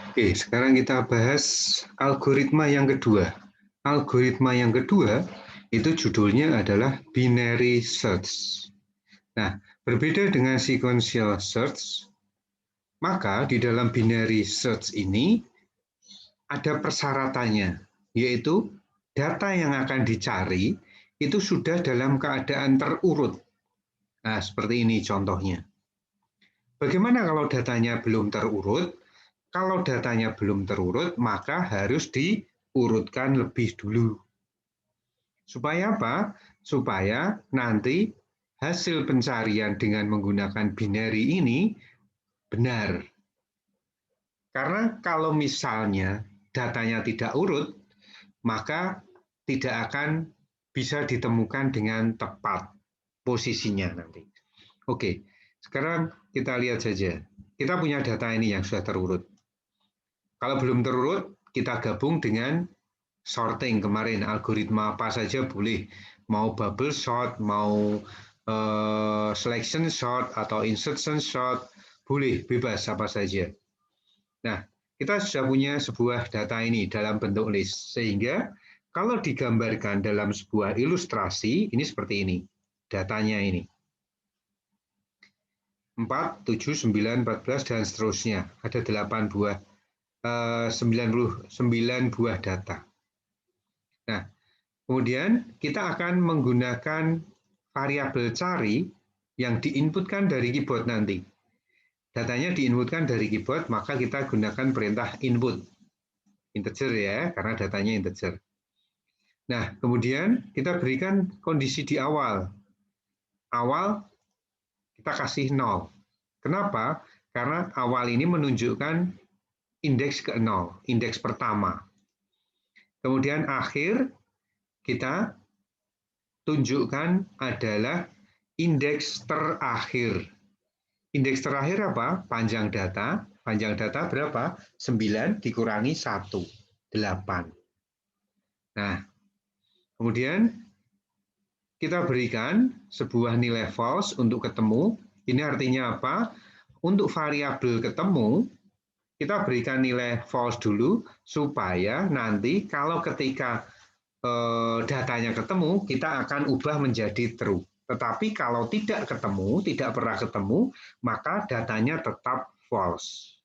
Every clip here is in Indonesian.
Oke, sekarang kita bahas algoritma yang kedua. Algoritma yang kedua itu judulnya adalah binary search. Nah, berbeda dengan sequential search, maka di dalam binary search ini ada persyaratannya, yaitu data yang akan dicari itu sudah dalam keadaan terurut. Nah, seperti ini contohnya. Bagaimana kalau datanya belum terurut? Kalau datanya belum terurut, maka harus diurutkan lebih dulu. Supaya apa? Supaya nanti hasil pencarian dengan menggunakan binary ini benar. Karena kalau misalnya datanya tidak urut, maka tidak akan bisa ditemukan dengan tepat posisinya nanti. Oke, sekarang kita lihat saja. Kita punya data ini yang sudah terurut. Kalau belum terurut, kita gabung dengan sorting kemarin, algoritma apa saja boleh. Mau bubble sort, mau selection sort, atau insertion sort, boleh, bebas apa saja. Nah, kita sudah punya sebuah data ini dalam bentuk list, sehingga kalau digambarkan dalam sebuah ilustrasi, ini seperti ini, datanya ini. 4, 7, 9, 14, dan seterusnya. Ada 8 buah, 99 buah data. Nah, kemudian kita akan menggunakan variabel cari yang diinputkan dari keyboard nanti. Datanya diinputkan dari keyboard, maka kita gunakan perintah input. Integer ya, karena datanya integer. Nah, kemudian kita berikan kondisi di awal. Awal kita kasih 0. Kenapa? Karena awal ini menunjukkan indeks ke 0, indeks pertama. Kemudian akhir kita tunjukkan adalah indeks terakhir. Indeks terakhir apa? Panjang data. Panjang data berapa? 9 dikurangi 1, 8. Nah, kemudian kita berikan sebuah nilai false untuk ketemu. Ini artinya apa? Untuk variabel ketemu, kita berikan nilai false dulu supaya nanti kalau ketika datanya ketemu, kita akan ubah menjadi true. Tetapi kalau tidak ketemu, tidak pernah ketemu, maka datanya tetap false.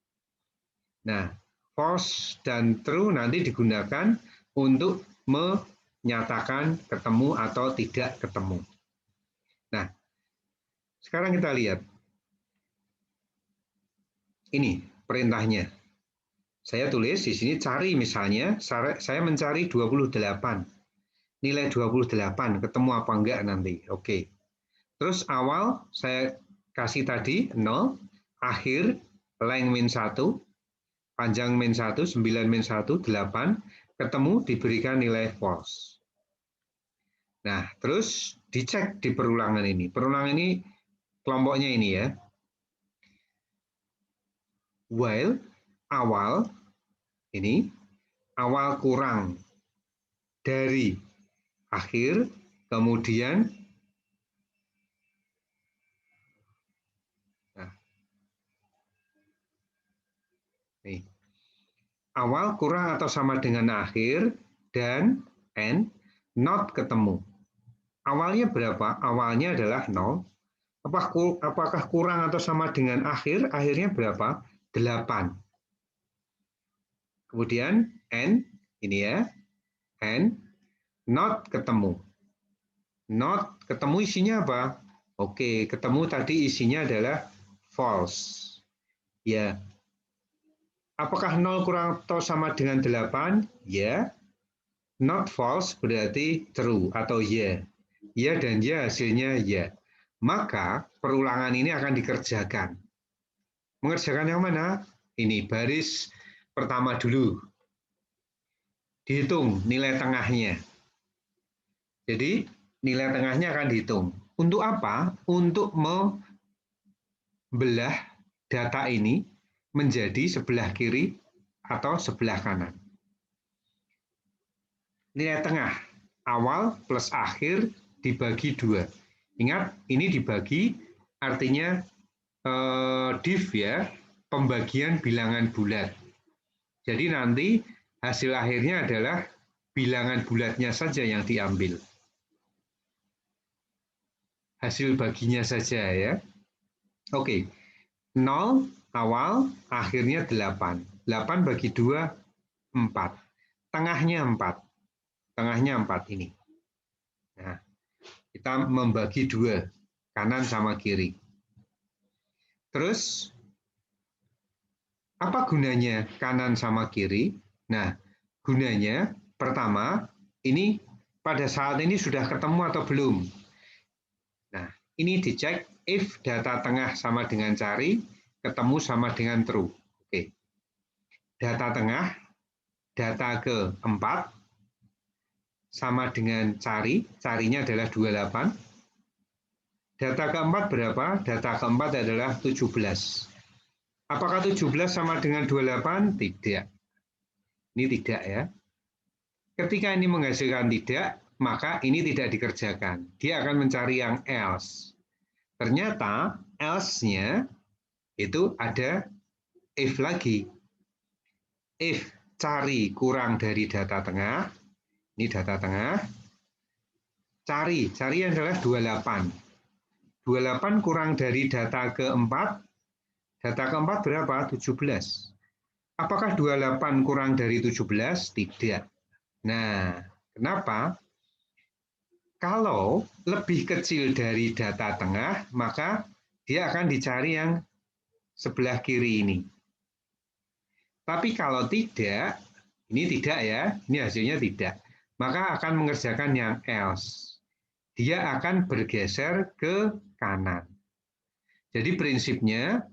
Nah, false dan true nanti digunakan untuk menyatakan ketemu atau tidak ketemu. Nah, sekarang kita lihat. Ini perintahnya. Saya tulis di sini cari misalnya, saya mencari 28. Nilai 28, ketemu apa enggak nanti. Oke. Terus awal saya kasih tadi 0, akhir length min 1, panjang min 1, 9 min 1, 8, ketemu diberikan nilai false. Nah, terus dicek di perulangan ini. Perulangan ini kelompoknya ini ya. While awal ini awal kurang dari akhir, kemudian nih, awal kurang atau sama dengan akhir, dan n not ketemu. Awalnya berapa? Awalnya adalah 0. Apakah kurang atau sama dengan akhir? Akhirnya berapa? 8. Kemudian n, ini ya, n not ketemu. Not ketemu isinya apa? Oke, ketemu tadi isinya adalah false. Ya. Apakah 0 kurang atau sama dengan 8? Ya. Not false berarti true atau ya. Ya dan ya hasilnya ya. Maka perulangan ini akan dikerjakan. Mengerjakan yang mana? Ini baris pertama dulu. Dihitung nilai tengahnya. Jadi nilai tengahnya akan dihitung. Untuk apa? Untuk membelah data ini menjadi sebelah kiri atau sebelah kanan. Nilai tengah, awal plus akhir dibagi 2. Ingat, ini dibagi artinya div ya, pembagian bilangan bulat. Jadi nanti hasil akhirnya adalah bilangan bulatnya saja yang diambil. Hasil baginya saja ya. Oke, 0 awal, akhirnya 8. 8 bagi 2, 4. Tengahnya 4. Tengahnya 4 ini. Nah, kita membagi 2, kanan sama kiri. Terus, apa gunanya kanan sama kiri? Nah, gunanya pertama, ini pada saat ini sudah ketemu atau belum? Nah, ini dicek if data tengah sama dengan cari, ketemu sama dengan true. Oke. Data tengah, data keempat, sama dengan cari, carinya adalah 28. Data keempat berapa? Data keempat adalah 17. Apakah 17 sama dengan 28? Tidak. Ini tidak ya. Ketika ini menghasilkan tidak, maka ini tidak dikerjakan. Dia akan mencari yang else. Ternyata else-nya itu ada if lagi. If cari kurang dari data tengah, ini data tengah, cari adalah 28. 28 kurang dari data keempat berapa? 17. Apakah 28 kurang dari 17? Tidak. Nah, kenapa? Kalau lebih kecil dari data tengah, maka dia akan dicari yang sebelah kiri ini. Tapi kalau tidak, ini tidak ya, ini hasilnya tidak, maka akan mengerjakan yang else. Dia akan bergeser ke kanan. Jadi prinsipnya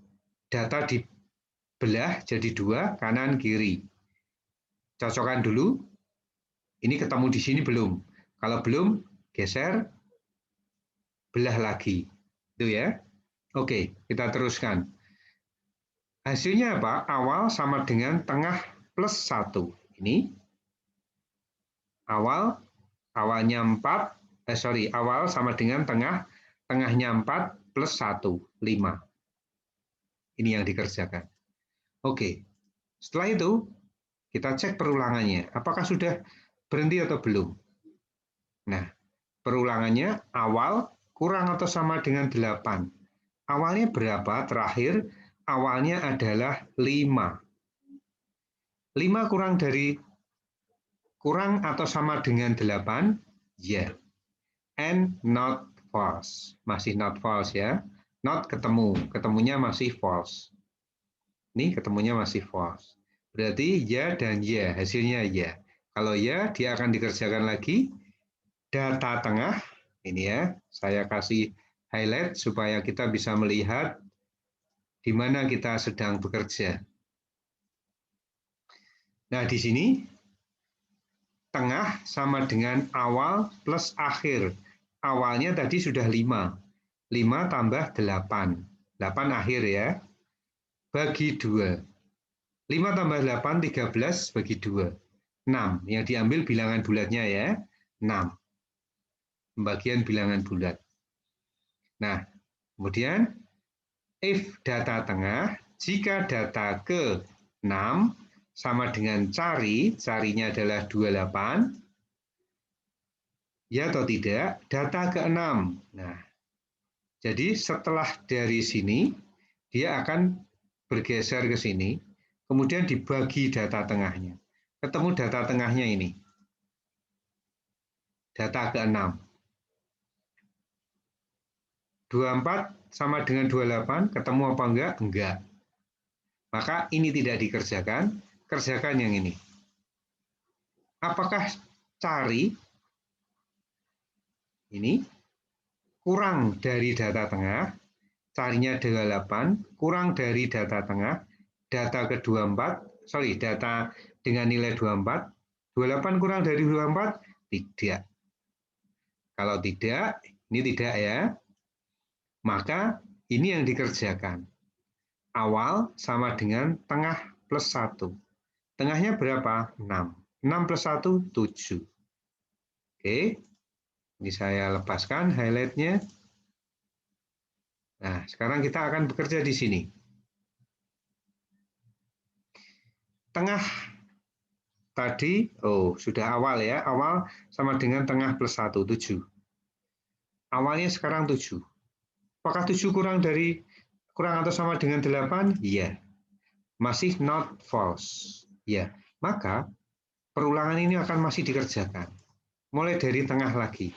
data dibelah jadi 2, kanan kiri. Cocokkan dulu. Ini ketemu di sini belum? Kalau belum, geser, belah lagi. Itu ya. Oke, kita teruskan. Hasilnya apa? Awal sama dengan tengah plus 1. Ini. Awalnya 4. Awal sama dengan tengah. Tengahnya 4 plus 1. 5. Ini yang dikerjakan. Oke, setelah itu kita cek perulangannya. Apakah sudah berhenti atau belum? Nah, perulangannya awal kurang atau sama dengan 8. Awalnya berapa? Terakhir, awalnya adalah 5. 5 kurang atau sama dengan 8? Ya. And not false. Masih not false ya. Not ketemu. Ketemunya masih false. Ini ketemunya masih false. Berarti ya dan ya. Hasilnya ya. Kalau ya, dia akan dikerjakan lagi. Data tengah. Ini ya. Saya kasih highlight supaya kita bisa melihat di mana kita sedang bekerja. Nah, di sini tengah sama dengan awal plus akhir. Awalnya tadi sudah 5. 5 tambah 8. 8 akhir ya. Bagi 2. 5 tambah 8, 13 bagi 2. 6. Yang diambil bilangan bulatnya ya. 6. Pembagian bilangan bulat. Nah, kemudian if data tengah, jika data ke 6 sama dengan carinya adalah 28, ya atau tidak, data ke-6. Nah, jadi setelah dari sini, dia akan bergeser ke sini, kemudian dibagi data tengahnya. Ketemu data tengahnya ini. Data ke-6. 24 sama dengan 28, ketemu apa enggak? Enggak. Maka ini tidak dikerjakan, kerjakan yang ini. Apakah cari ini kurang dari data tengah, carinya 28, kurang dari data tengah, data ke-24, data dengan nilai 24, 28 kurang dari 24? Tidak. Kalau tidak, ini tidak ya, maka ini yang dikerjakan. Awal sama dengan tengah plus 1. Tengahnya berapa? 6. 6 plus 1, 7. Oke, ini saya lepaskan highlight-nya. Nah, sekarang kita akan bekerja di sini. Tengah tadi, sudah awal ya, awal sama dengan tengah plus 1, 7. Awalnya sekarang 7. Apakah 7 kurang atau sama dengan 8? Iya. Masih not false. Ya, maka perulangan ini akan masih dikerjakan. Mulai dari tengah lagi.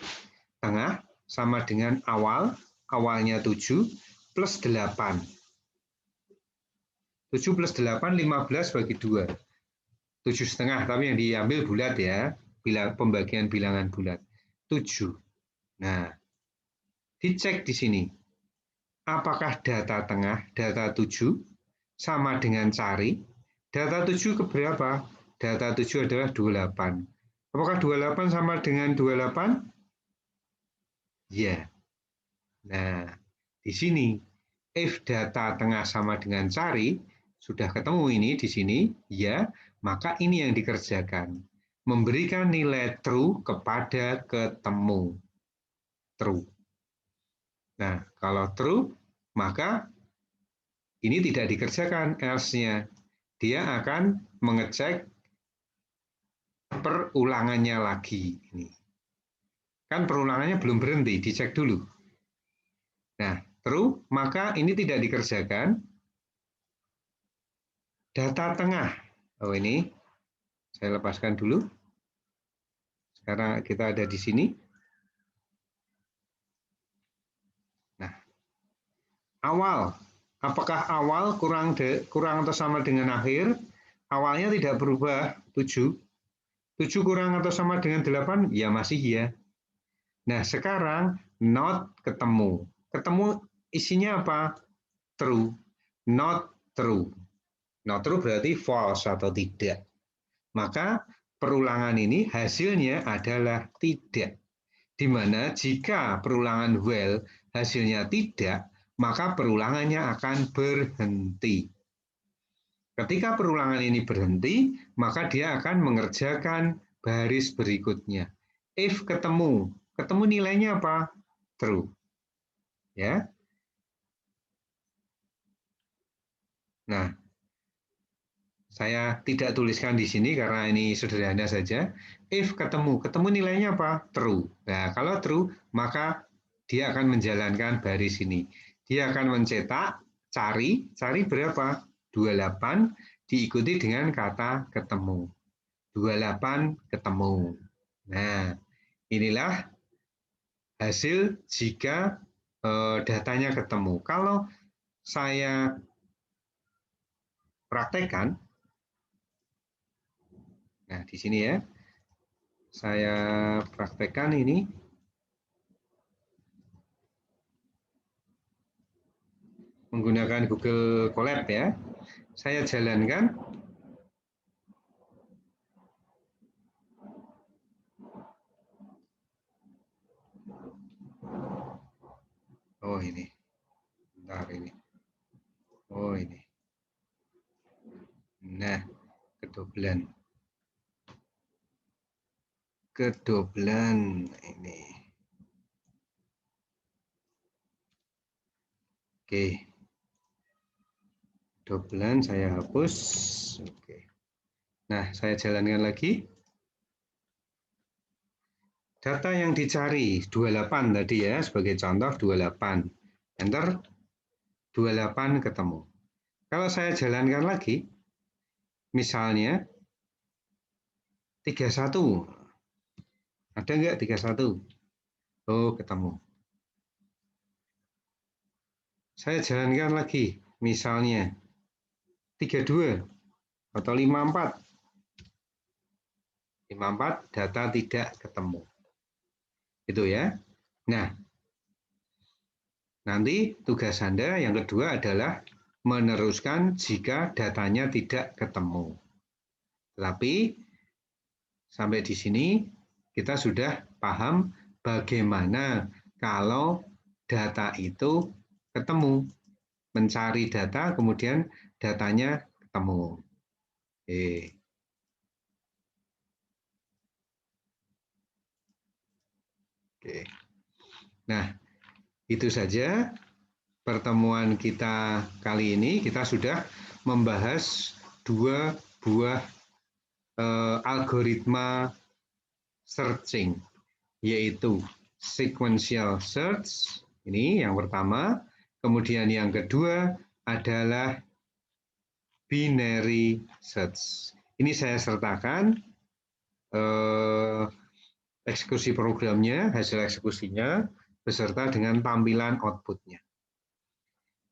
Tengah sama dengan awalnya 7 plus 8. 7 plus 8, 15 bagi 2. 7,5, tapi yang diambil bulat ya, pembagian bilangan bulat. 7. Nah, dicek di sini. Apakah data tengah, data 7, sama dengan cari? Data 7 ke berapa? Data 7 adalah 28. Apakah 28 sama dengan 28? Ya. Nah, di sini, if data tengah sama dengan cari, sudah ketemu ini di sini, ya, maka ini yang dikerjakan. Memberikan nilai true kepada ketemu. True. Nah, kalau true, maka ini tidak dikerjakan else-nya. Dia akan mengecek perulangannya lagi. Ini. Kan perulangannya belum berhenti, dicek dulu. Nah, true, maka ini tidak dikerjakan. Data tengah. Oh ini, saya lepaskan dulu. Sekarang kita ada di sini. Nah, awal. Apakah awal kurang atau sama dengan akhir? Awalnya tidak berubah, 7. 7 kurang atau sama dengan 8? Ya masih ya. Nah, sekarang not ketemu. Ketemu isinya apa? True. Not true. Not true berarti false atau tidak. Maka perulangan ini hasilnya adalah tidak. Di mana jika perulangan while hasilnya tidak, maka perulangannya akan berhenti. Ketika perulangan ini berhenti, maka dia akan mengerjakan baris berikutnya. If ketemu nilainya apa? True. Ya. Nah, saya tidak tuliskan di sini karena ini sederhana saja. If ketemu nilainya apa? True. Nah, kalau true, maka dia akan menjalankan baris ini. Dia akan mencetak cari berapa? 28 diikuti dengan kata ketemu. 28 ketemu. Nah, inilah hasil jika datanya ketemu. Kalau saya praktekkan, nah di sini ya, saya praktekkan ini. Menggunakan Google Colab ya. Saya jalankan. Oh ini. Bentar ini. Oh ini. Nah, kedobelan. Kedobelan ini. Oke. Dobelan saya hapus. Oke. Nah, saya jalankan lagi. Data yang dicari 28 tadi ya, sebagai contoh 28. Enter 28 ketemu. Kalau saya jalankan lagi, misalnya 31. Ada enggak 31? Oh, ketemu. Saya jalankan lagi, misalnya 32 atau 54. 54 data tidak ketemu. Itu ya. Nah, nanti tugas Anda yang kedua adalah meneruskan jika datanya tidak ketemu. Tapi sampai di sini kita sudah paham bagaimana kalau data itu ketemu. Mencari data, kemudian datanya ketemu. Oke. Nah, itu saja pertemuan kita kali ini. Kita sudah membahas dua sebuah algoritma searching, yaitu sequential search, ini yang pertama. Kemudian yang kedua adalah binary search. Ini saya sertakan eksekusi programnya, hasil eksekusinya, beserta dengan tampilan outputnya.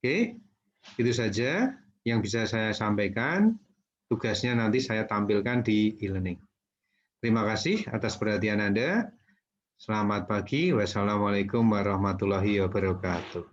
Oke, itu saja yang bisa saya sampaikan. Tugasnya nanti saya tampilkan di e-learning. Terima kasih atas perhatian Anda. Selamat pagi. Wassalamualaikum warahmatullahi wabarakatuh.